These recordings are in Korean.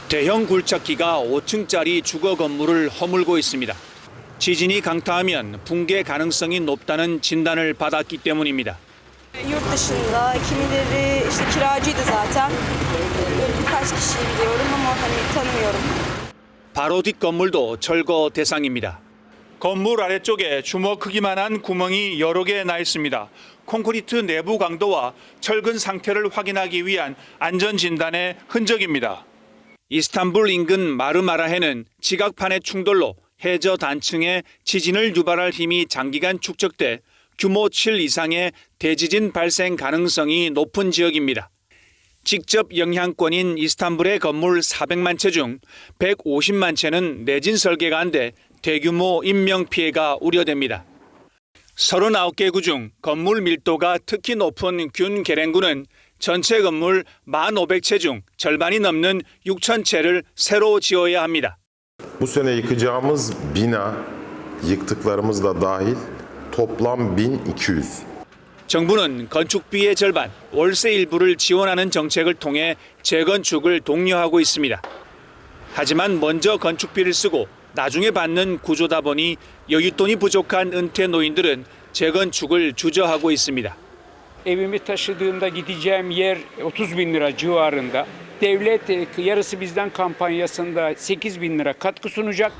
대형 굴착기가 5층짜리 주거 건물을 허물고 있습니다. 지진이 강타하면 붕괴 가능성이 높다는 진단을 받았기 때문입니다. Yurt dışında kimileri işte kiracıydı zaten. Birkaç kişiyi biliyorum ama tanımıyorum. 바로 뒷 건물도 철거 대상입니다. 건물 아래쪽에 주먹 크기만한 구멍이 여러 개 나 있습니다. 콘크리트 내부 강도와 철근 상태를 확인하기 위한 안전 진단의 흔적입니다. 이스탄불 인근 마르마라해는 지각판의 충돌로 해저 단층에 지진을 유발할 힘이 장기간 축적돼 규모 7 이상의 대지진 발생 가능성이 높은 지역입니다. 직접 영향권인 이스탄불의 건물 400만 채 중 150만 채는 내진 설계가 안 돼 대규모 인명피해가 우려됩니다. 39개 구 중 건물 밀도가 특히 높은 균계랭구는 전체 건물 1,500채 중 절반이 넘는 6,000채를 새로 지어야 합니다. Bu sene yıkacağımız bina, yıktıklarımız da dahil toplam 1200. 정부는 건축비의 절반, 월세 일부를 지원하는 정책을 통해 재건축을 독려하고 있습니다. 하지만 먼저 건축비를 쓰고 나중에 받는 구조다 보니 여윳돈이 부족한 은퇴 노인들은 재건축을 주저하고 있습니다. Evimi taşıdığımda gideceğim yer 30 bin lira civarında. Devlet yarısı bizden kampanyasında 8 bin lira katkı sunacak.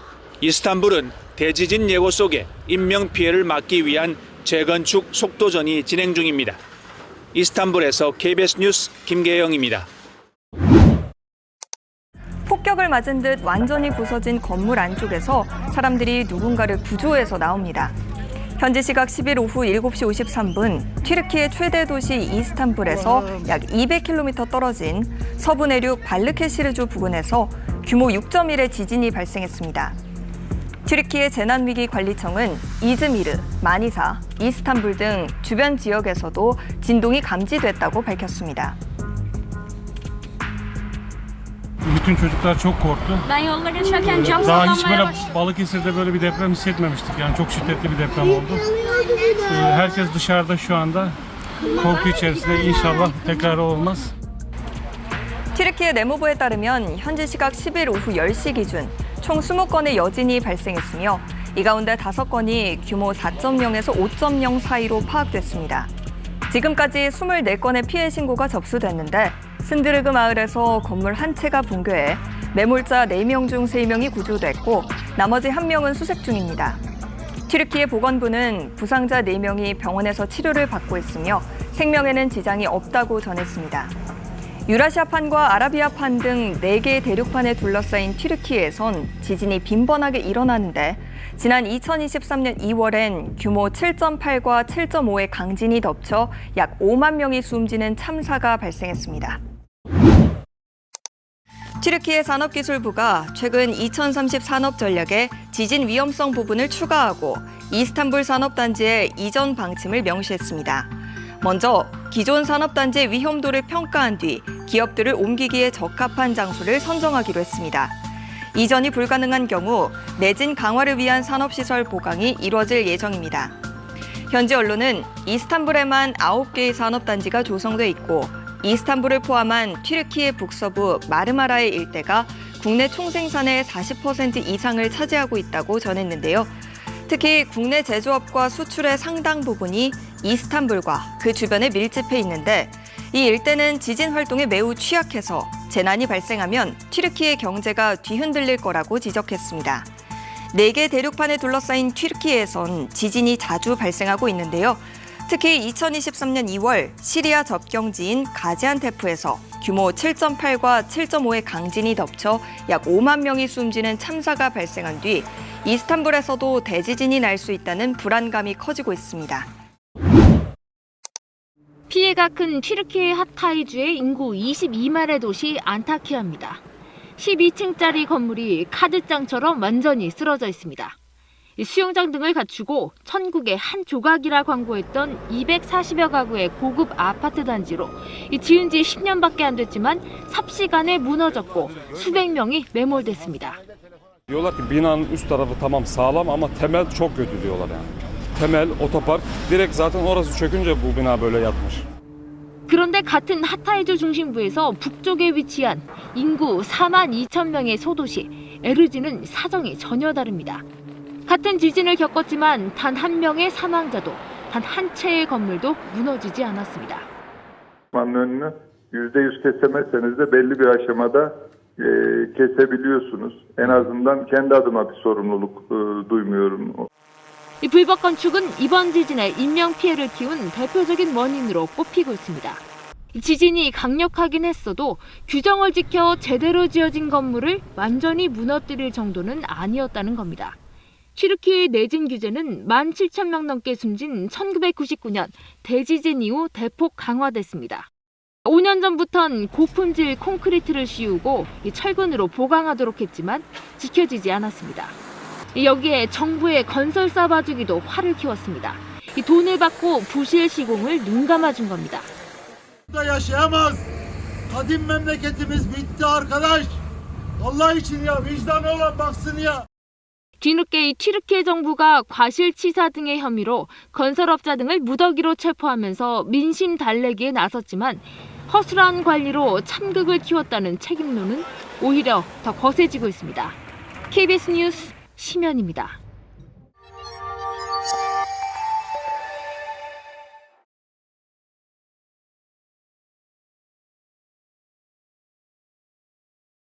이스탄불은 대지진 예고 속에 인명 피해를 막기 위한 재건축 속도전이 진행 중입니다. 이스탄불에서 KBS 뉴스 김계영입니다. 폭격을 맞은 듯 완전히 부서진 건물 안쪽에서 사람들이 누군가를 구조해서 나옵니다. 현지 시각 10일 오후 7시 53분 튀르키예 최대 도시 이스탄불에서 약 200km 떨어진 서부 내륙 발르케시르주 부근에서 규모 6.1의 지진이 발생했습니다. 튀르키예 재난위기관리청은 이즈미르, 마니사, 이스탄불 등 주변 지역에서도 진동이 감지됐다고 밝혔습니다. Bütün çocuklar çok korktu. Ben yolda geçerken cam Daha hiç sallanmaya böyle başladı. Balıkesir'de böyle bir deprem hissetmemiştik. Yani çok şiddetli bir deprem oldu. Herkes dışarıda şu anda korku içerisinde. İnşallah tekrarı olmaz. 튀르키예 내무부에 따르면 현지 시각 10일 오후 10시 기준 총 20건의 여진이 발생했으며 이 가운데 5건이 규모 4.0에서 5.0 사이로 파악됐습니다. 지금까지 24건의 피해 신고가 접수됐는데 쓴드르그 마을에서 건물 한 채가 붕괴해 매몰자 4명 중 3명이 구조됐고 나머지 1명은 수색 중입니다. 튀르키예 보건부는 부상자 4명이 병원에서 치료를 받고 있으며 생명에는 지장이 없다고 전했습니다. 유라시아판과 아라비아판 등 4개의 대륙판에 둘러싸인 튀르키예에선 지진이 빈번하게 일어나는데 지난 2023년 2월엔 규모 7.8과 7.5의 강진이 덮쳐 약 5만 명이 숨지는 참사가 발생했습니다. 튀르키예 산업기술부가 최근 2030 산업전략에 지진 위험성 부분을 추가하고 이스탄불 산업단지의 이전 방침을 명시했습니다. 먼저 기존 산업단지의 위험도를 평가한 뒤 기업들을 옮기기에 적합한 장소를 선정하기로 했습니다. 이전이 불가능한 경우 내진 강화를 위한 산업시설 보강이 이뤄질 예정입니다. 현지 언론은 이스탄불에만 9개의 산업단지가 조성돼 있고 이스탄불을 포함한 튀르키예 북서부 마르마라의 일대가 국내 총생산의 40% 이상을 차지하고 있다고 전했는데요. 특히 국내 제조업과 수출의 상당 부분이 이스탄불과 그 주변에 밀집해 있는데 이 일대는 지진 활동에 매우 취약해서 재난이 발생하면 튀르키예 경제가 뒤흔들릴 거라고 지적했습니다. 4개 대륙판에 둘러싸인 튀르키예에선 지진이 자주 발생하고 있는데요. 특히 2023년 2월 시리아 접경지인 가지안테프에서 규모 7.8과 7.5의 강진이 덮쳐 약 5만 명이 숨지는 참사가 발생한 뒤 이스탄불에서도 대지진이 날 수 있다는 불안감이 커지고 있습니다. 피해가 큰 튀르키예 하타이주의 인구 22만의 도시 안타키아입니다. 12층짜리 건물이 카드장처럼 완전히 쓰러져 있습니다. 수영장 등을 갖추고 천국의 한 조각이라 광고했던 240여 가구의 고급 아파트 단지로 지은 지 10년밖에 안 됐지만 삽시간에 무너졌고 수백 명이 매몰됐습니다. Diyorlar ki binanın üst tarafı tamam sağlam ama temel çok kötü diyorlar yani. Temel, otopark direkt zaten orası çökünce bu bina böyle yatmış. 그런데 최근에 같은 하타이주 중심부에서 북쪽에 위치한 인구 4만 2천 명의 소도시 에르진은 사정이 전혀 다릅니다. 같은 지진을 겪었지만 단 한 명의 사망자도 단 한 채의 건물도 무너지지 않았습니다. önünü %100 kesemezseniz de belli bir aşamada kesebiliyorsunuz. En azından kendi adıma bir sorumluluk duymuyorum. 이 불법 건축은 이번 지진에 인명 피해를 키운 대표적인 원인으로 꼽히고 있습니다. 지진이 강력하긴 했어도 규정을 지켜 제대로 지어진 건물을 완전히 무너뜨릴 정도는 아니었다는 겁니다. 튀르키의 내진 규제는 17,000명 넘게 숨진 1999년 대지진 이후 대폭 강화됐습니다. 5년 전부턴 고품질 콘크리트를 씌우고 철근으로 보강하도록 했지만 지켜지지 않았습니다. 여기에 정부의 건설사 봐주기도 화를 키웠습니다. 돈을 받고 부실 시공을 눈감아준 겁니다. yaşayamaz. Kadim memleketimiz bitti arkadaş. Allah için ya vicdanı olan baksın ya. 뒤늦게 튀르키예 정부가 과실치사 등의 혐의로 건설업자 등을 무더기로 체포하면서 민심 달래기에 나섰지만 허술한 관리로 참극을 키웠다는 책임론은 오히려 더 거세지고 있습니다. KBS 뉴스 심연입니다.